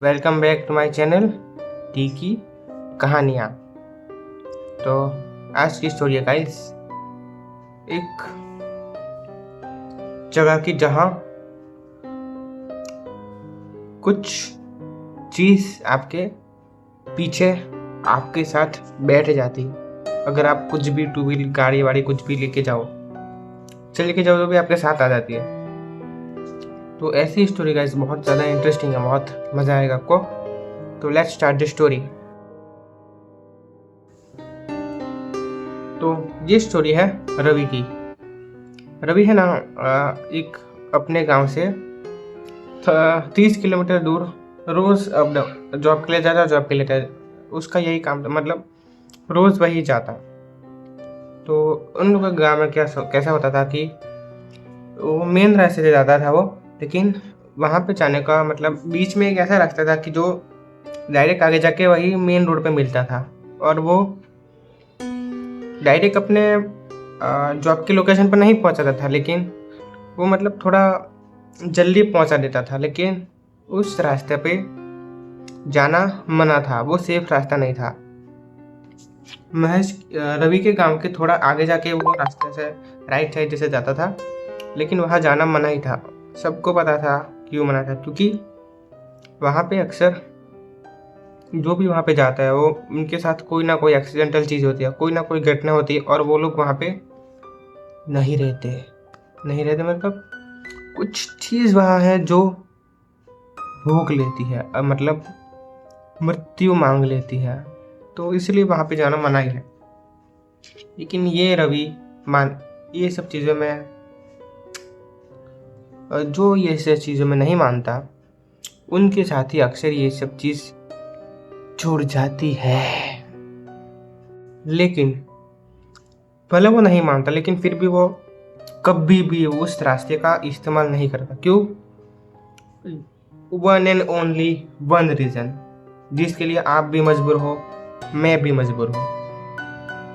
Welcome back to my channel tea की कहानियाँ। तो आज की स्टोरी है गाइस, एक जगह की जहाँ कुछ चीज़ आपके पीछे आपके साथ बैठ जाती। अगर आप कुछ भी टू व्हील गाड़ी वाड़ी कुछ भी लेके जाओ तो भी आपके साथ आ जाती है। तो ऐसी स्टोरी गाइस बहुत ज़्यादा इंटरेस्टिंग है, बहुत मज़ा आएगा आपको। तो लेट्स स्टार्ट द स्टोरी। तो ये स्टोरी है रवि की। रवि है ना, एक अपने गांव से 30 किलोमीटर दूर रोज अप डाउन जॉब के लिए जाता, जॉब के लिए उसका यही काम था, मतलब रोज वही जाता। तो उन लोगों के गाँव में कैसा होता था कि वो मेन रास्ते से जाता था वो, लेकिन वहाँ पे जाने का मतलब बीच में एक ऐसा रास्ता था कि जो डायरेक्ट आगे जाके वही मेन रोड पे मिलता था, और वो डायरेक्ट अपने जॉब की लोकेशन पर नहीं पहुंचाता था, लेकिन वो मतलब थोड़ा जल्दी पहुंचा देता था। लेकिन उस रास्ते पे जाना मना था, वो सेफ रास्ता नहीं था। महेश रवि के गांव के थोड़ा आगे जाके वो रास्ते से राइट साइड जैसे जाता था, लेकिन वहाँ जाना मना ही था। सबको पता था क्यों मना था, क्योंकि वहाँ पे अक्सर जो भी वहाँ पे जाता है वो उनके साथ कोई ना कोई एक्सीडेंटल चीज़ होती है, कोई ना कोई घटना होती है, और वो लोग वहाँ पे नहीं रहते मतलब कुछ चीज़ वहाँ है जो भोग लेती है, मतलब मृत्यु मांग लेती है। तो इसलिए वहाँ पे जाना मना ही है। लेकिन ये रवि ये सब चीज़ों में ये सब चीज़ों में नहीं मानता, उनके साथ ही अक्सर ये सब चीज़ जुड़ जाती है। लेकिन भले वो नहीं मानता, लेकिन फिर भी वो कभी भी उस रास्ते का इस्तेमाल नहीं करता। क्यों? One and only one reason, जिसके लिए आप भी मजबूर हो, मैं भी मजबूर हूँ।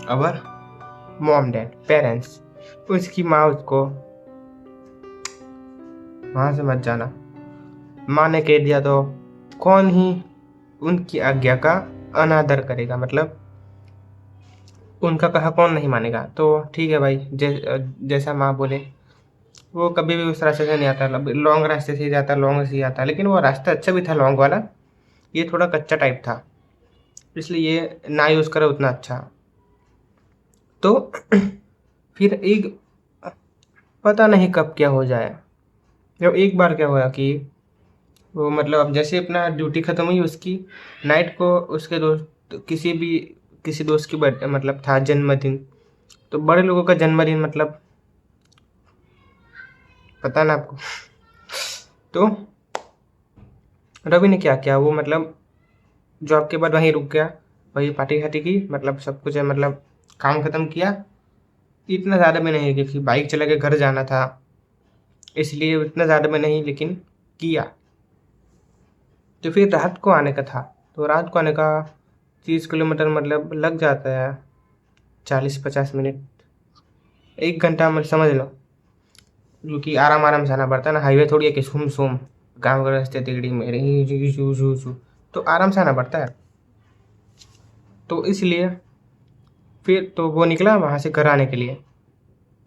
अवर मॉम डैड पेरेंट्स, उसकी माँ उसको वहाँ से मत जाना, माँ ने कह दिया तो कौन ही उनकी आज्ञा का अनादर करेगा, मतलब उनका कहा कौन नहीं मानेगा। तो ठीक है भाई, जैसा माँ बोले। वो कभी भी उस रास्ते से नहीं आता, लॉन्ग रास्ते से ही जाता, लॉन्ग से ही आता। लेकिन वो रास्ता अच्छा भी था लॉन्ग वाला, ये थोड़ा कच्चा टाइप था, इसलिए ये ना यूज़ करो उतना अच्छा। तो फिर एक पता नहीं कब क्या हो जाए। जब एक बार क्या हुआ कि वो मतलब अब जैसे अपना ड्यूटी ख़त्म हुई उसकी, नाइट को उसके दोस्त किसी दोस्त की बर्थडे मतलब था जन्मदिन। तो बड़े लोगों का जन्मदिन मतलब पता ना आपको। तो रवि ने क्या किया, वो मतलब जॉब के बाद वहीं रुक गया, वही पार्टी शार्टी की, मतलब सब कुछ है, मतलब काम ख़त्म किया। इतना ज़्यादा में नहीं, क्योंकि बाइक चला के घर जाना था, इसलिए इतना ज़्यादा में नहीं, लेकिन किया। तो फिर रात को आने का था, तो रात को आने का 30 किलोमीटर मतलब लग जाता है 40-50 मिनट, 1 घंटा मतलब समझ लो। क्योंकि आराम से आना पड़ता है ना, हाईवे थोड़ी है कि सुम सुम गाँव के रास्ते तिगड़ी मेरे तो आराम से आना पड़ता है। तो इसलिए फिर तो वो निकला वहाँ से घर आने के लिए।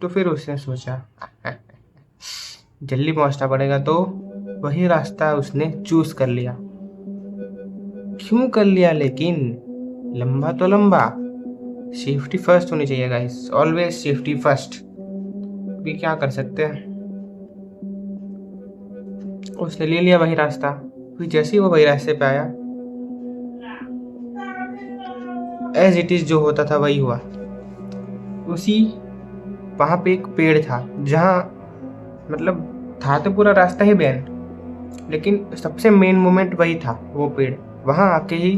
तो फिर उसने सोचा जल्दी पहुँचना पड़ेगा, तो वही रास्ता उसने चूज़ कर लिया। क्यों कर लिया? लेकिन लंबा तो लंबा, सेफ्टी फर्स्ट होनी चाहिए गाइस, ऑलवेज सेफ्टी फर्स्ट। भी क्या कर सकते हैं, उसने ले लिया वही रास्ता। फिर जैसे ही वो वही रास्ते पे आया, एज इट इज जो होता था वही हुआ। उसी वहाँ पे एक पेड़ था, जहाँ मतलब था तो पूरा रास्ता ही बैन, लेकिन सबसे मेन मोमेंट वही था, वो पेड़। वहाँ आके ही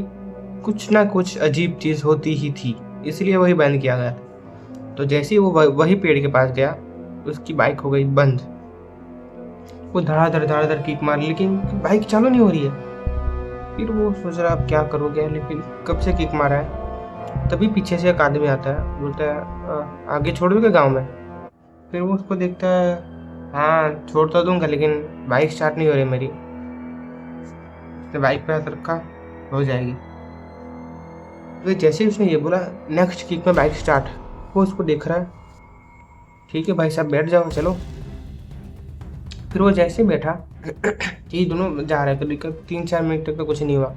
कुछ ना कुछ अजीब चीज़ होती ही थी, इसलिए वही बैन किया गया था। तो जैसे ही वो वही पेड़ के पास गया, उसकी बाइक हो गई बंद। वो धड़ाधड़ किक मार, लेकिन बाइक चालू नहीं हो रही है। फिर वो सोच रहा अब क्या करोगे, लेकिन कब से किक मारा है। तभी पीछे से एक आदमी आता है, बोलता है आगे छोड़ दोगे गाँव में?" फिर वो उसको देखता है, हाँ छोड़ तो दूंगा, लेकिन बाइक स्टार्ट नहीं हो रही मेरी। उसने बाइक पे हाथ रखा, हो जाएगी। तो जैसे ही उसने ये बोला, नेक्स्ट किक में बाइक स्टार्ट। वो उसको देख रहा है, ठीक है भाई साहब बैठ जाओ चलो। फिर वो जैसे ही बैठा ये दोनों जा रहे थे, 3-4 मिनट तक तो कुछ नहीं हुआ।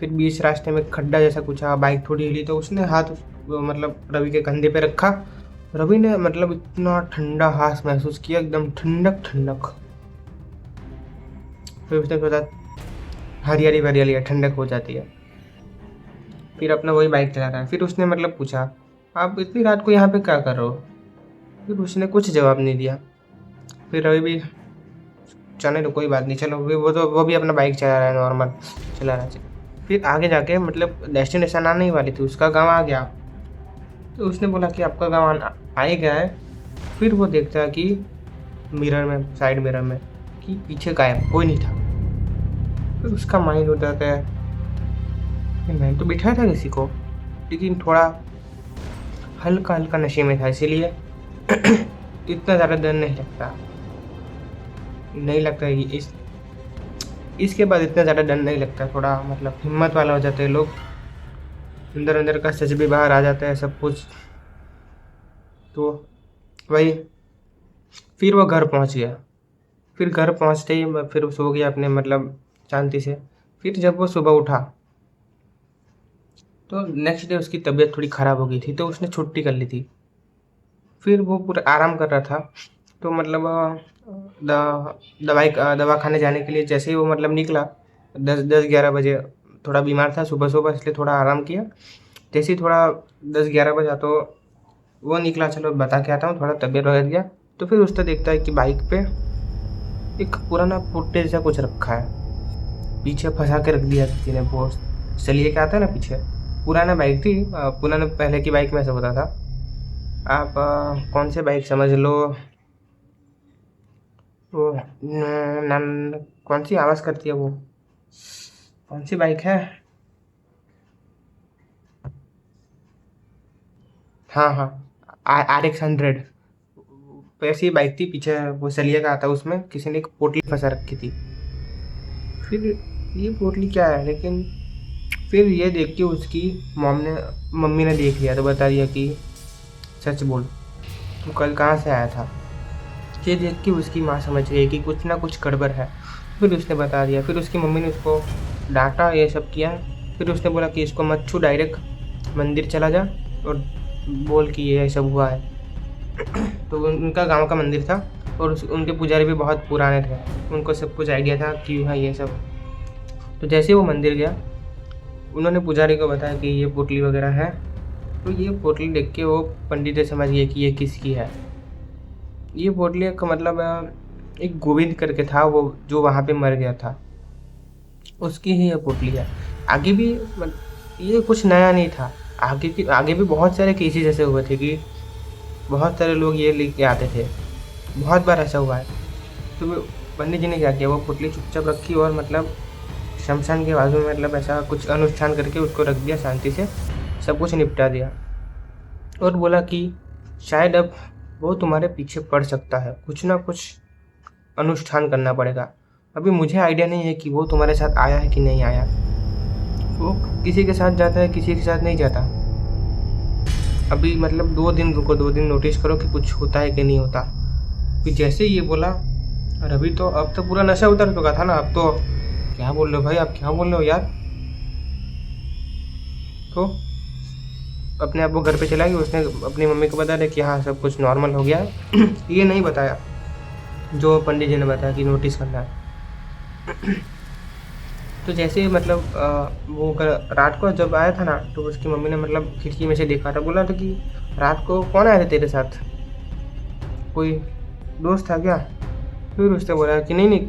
फिर बीच रास्ते में खड्डा जैसा कुछ आया, बाइक थोड़ी हिली तो उसने हाथ मतलब रवि के कंधे पे रखा। रवि ने मतलब इतना ठंडा हाथ महसूस किया, एकदम ठंडक ठंडक। फिर उसने सोचा हरियाली वरियाली है, ठंडक हो जाती है। फिर अपना वही बाइक चला रहा है। फिर उसने मतलब पूछा, आप इतनी रात को यहाँ पे क्या कर रहे हो? फिर उसने कुछ जवाब नहीं दिया। फिर रवि भी चले तो कोई बात नहीं, चलो वो भी अपना बाइक चला रहा है, नॉर्मल चला रहा है। फिर आगे जाके मतलब डेस्टिनेशन आने ही वाली थी, उसका गांव आ गया। तो उसने बोला कि आपका गांव आ ही गया है। फिर वो देखता है कि मिरर में, साइड मिरर में, कि पीछे गायब, कोई नहीं था। फिर उसका माइंड हो जाता है कि मैं तो बिठाया था किसी को, लेकिन थोड़ा हल्का हल्का नशे में था, इसीलिए इतना ज़्यादा डर नहीं लगता इसके बाद इतना ज़्यादा डर नहीं लगता। थोड़ा मतलब हिम्मत वाला हो जाते हैं लोग, अंदर अंदर का सच भी बाहर आ जाता है सब कुछ। तो वही, फिर वो घर पहुंच गया। फिर घर पहुंचते ही फिर सो गया अपने मतलब शांति से। फिर जब वो सुबह उठा तो नेक्स्ट डे उसकी तबीयत थोड़ी ख़राब हो गई थी, तो उसने छुट्टी कर ली थी। फिर वो पूरा आराम कर रहा था, तो मतलब दवा खाने जाने के लिए जैसे ही वो मतलब निकला 10-11 बजे, थोड़ा बीमार था सुबह सुबह इसलिए थोड़ा आराम किया। जैसे ही थोड़ा 10-11 बजा तो वो निकला, चलो बता के आता हूँ, थोड़ा तबीयत बदल गया। तो फिर उसने देखता है कि बाइक पे एक पुराना पुट्टे जैसा कुछ रखा है, पीछे फंसा के रख दिया किसी ने। वो चलिए क्या आता है ना पीछे, पुराना बाइक थी, पुराना पहले की बाइक में ऐसा होता था। आप कौन से बाइक समझ लो, वो कौन सी आवाज़ करती है वो, कौन सी बाइक है? हाँ हाँ, RX 100 वैसी बाइक थी, पीछे वो सलिए का आता, उसमें किसी ने एक पोटली फंसा रखी थी। फिर ये पोटली क्या है, लेकिन फिर ये देख के उसकी मम्मी ने देख लिया तो बता दिया कि सच बोल, तू कल कहाँ से आया था। ये देख के उसकी माँ समझ गई कि कुछ ना कुछ गड़बड़ है। फिर उसने बता दिया। फिर उसकी मम्मी ने उसको डांटा, ये सब किया। फिर उसने बोला कि इसको मत छू, डायरेक्ट मंदिर चला जा और बोल कि ये सब हुआ है। तो उनका गांव का मंदिर था और उनके पुजारी भी बहुत पुराने थे, उनको सब कुछ आइडिया था कि हाँ ये सब। तो जैसे वो मंदिर गया, उन्होंने पुजारी को बताया कि ये पोटली वगैरह है। तो ये पोटली देख के वो पंडित समझ गए कि ये किसकी है। ये पोटली का मतलब एक गोविंद करके था, वो जो वहाँ पे मर गया था, उसकी ही ये पोटली है। आगे भी ये कुछ नया नहीं था, आगे भी बहुत सारे केसेस ऐसे हुए थे कि बहुत सारे लोग ये लेके आते थे, बहुत बार ऐसा हुआ है। तो पंडित जी ने क्या किया, वो पुतली चुपचाप रखी और मतलब शमशान के बाजू में मतलब ऐसा कुछ अनुष्ठान करके उसको रख दिया, शांति से सब कुछ निपटा दिया। और बोला कि शायद अब वो तुम्हारे पीछे पड़ सकता है, कुछ ना कुछ अनुष्ठान करना पड़ेगा। अभी मुझे आइडिया नहीं है कि वो तुम्हारे साथ आया है कि नहीं आया। वो किसी के साथ जाता है, किसी के साथ नहीं जाता। अभी मतलब 2 दिन रुको, 2 दिन नोटिस करो कि कुछ होता है कि नहीं होता। फिर जैसे ही ये बोला, और अभी तो अब तो पूरा नशा उतर चुका था ना, अब तो क्या बोल रहे हो भाई, आप क्या बोल रहे हो यार। तो अपने आप वो घर पे चला गया, उसने अपनी मम्मी को बता दिया कि हाँ सब कुछ नॉर्मल हो गया है। ये नहीं बताया जो पंडित जी ने बताया कि नोटिस करना है। तो जैसे मतलब वो रात को जब आया था ना, तो उसकी मम्मी ने मतलब खिड़की में से देखा था, बोला था कि रात को कौन आया था तेरे साथ, कोई दोस्त था क्या? फिर उसने बोला कि नहीं नहीं,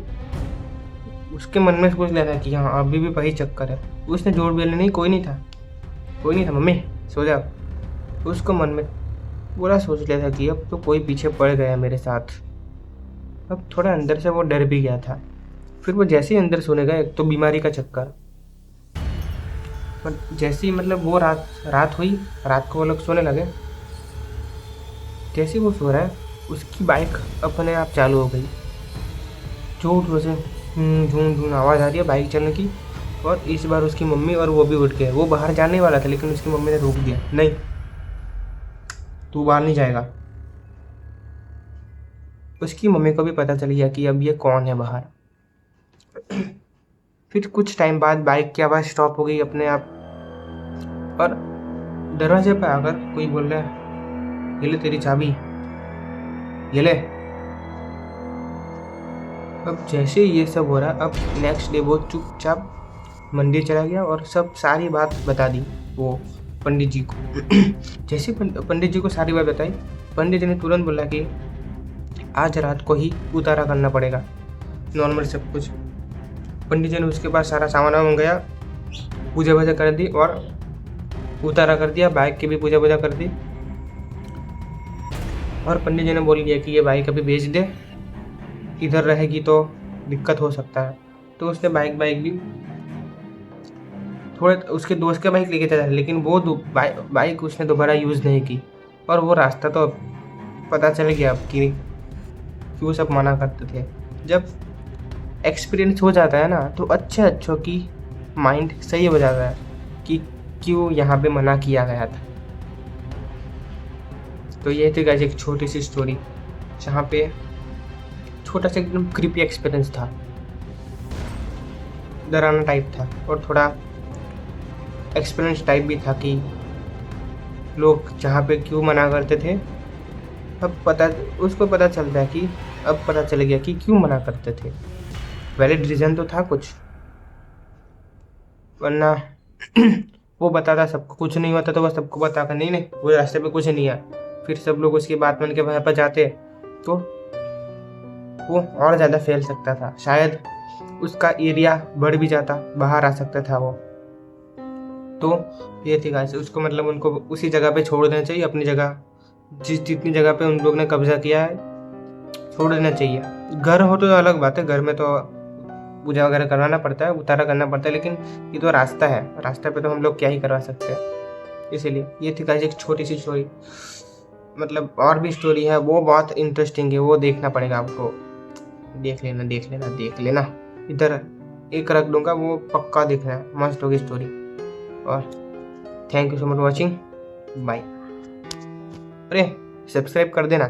उसके मन में सोच लेना कि हाँ अभी भी वही चक्कर है। उसने जोर बोले नहीं, कोई नहीं था मम्मी सो जा। उसको मन में पूरा सोच लिया था कि अब तो कोई पीछे पड़ गया मेरे साथ। अब थोड़ा अंदर से वो डर भी गया था। फिर वो जैसे ही अंदर सोने गए, एक तो बीमारी का चक्कर, पर जैसे ही मतलब वो रात हुई, रात को वो लोग सोने लगे, जैसे वो सो रहा है उसकी बाइक अपने आप चालू हो गई, जोर जोर से झूम झूम आवाज़ आ रही है बाइक चलने की। और इस बार उसकी मम्मी और वो भी उठ गए। वो बाहर जाने वाला था लेकिन उसकी मम्मी ने रोक दिया, नहीं तू बाहर नहीं जाएगा। उसकी मम्मी को भी पता चल गया कि अब ये कौन है बाहर। फिर कुछ टाइम बाद बाइक की आवाज़ स्टॉप हो गई अपने आप, और दरवाजे पर आकर कोई बोल रहा है, ये ले तेरी चाबी, ये ले। अब जैसे ये सब हो रहा, अब नेक्स्ट डे वो चुपचाप मंदिर चला गया और सब सारी बात बता दी वो पंडित जी को। जैसे पंडित जी को सारी बात बताई, पंडित जी ने तुरंत बोला कि आज रात को ही उतारा करना पड़ेगा, नॉर्मल सब कुछ। पंडित जी ने उसके पास सारा सामान मंगाया, पूजा वूजा कर दी और उतारा कर दिया। बाइक की भी पूजा वूजा कर दी और पंडित जी ने बोल दिया कि ये बाइक अभी बेच दे, इधर रहेगी तो दिक्कत हो सकता है। तो उसने बाइक भी थोड़े उसके दोस्त के बाइक लेके चला, लेकिन वो बाइक उसने दोबारा यूज़ नहीं की। और वो रास्ता तो पता चल गया अब कि वो सब मना करते थे। जब एक्सपीरियंस हो जाता है ना तो अच्छों की माइंड सही हो जाता है कि क्यों यहाँ पे मना किया गया था। तो ये थी गाइस एक छोटी सी स्टोरी जहाँ पे छोटा सा एकदम क्रीपी एक्सपीरियंस था, डरावना टाइप था और थोड़ा एक्सपीरियंस टाइप भी था कि लोग जहाँ पे क्यों मना करते थे। अब उसको पता चलता है कि अब पता चल गया कि क्यों मना करते थे। वैलिड रीज़न तो था कुछ, वरना वो बताता सबको कुछ नहीं होता तो वह सबको बताकर नहीं वो रास्ते पे कुछ नहीं है, फिर सब लोग उसकी बात मान के वहाँ पर जाते तो वो और ज़्यादा फैल सकता था। शायद उसका एरिया बढ़ भी जाता, बाहर आ सकता था वो। तो ये थी गाइस, उसको मतलब उनको उसी जगह पे छोड़ देना चाहिए, अपनी जगह जितनी जगह पे उन लोग ने कब्जा किया है छोड़ देना चाहिए। घर हो तो अलग बात है, घर में तो पूजा वगैरह करवाना पड़ता है, उतारा करना पड़ता है, लेकिन ये तो रास्ता है, रास्ते पे तो हम लोग क्या ही करवा सकते हैं। इसीलिए ये थी गाइस एक छोटी सी स्टोरी। मतलब और भी स्टोरी है, वो बहुत इंटरेस्टिंग है, वो देखना पड़ेगा आपको। देख लेना। इधर एक रख दूंगा, वो पक्का देखना है, मस्त होगी स्टोरी। और thank you so much watching, bye. अरे सब्सक्राइब कर देना।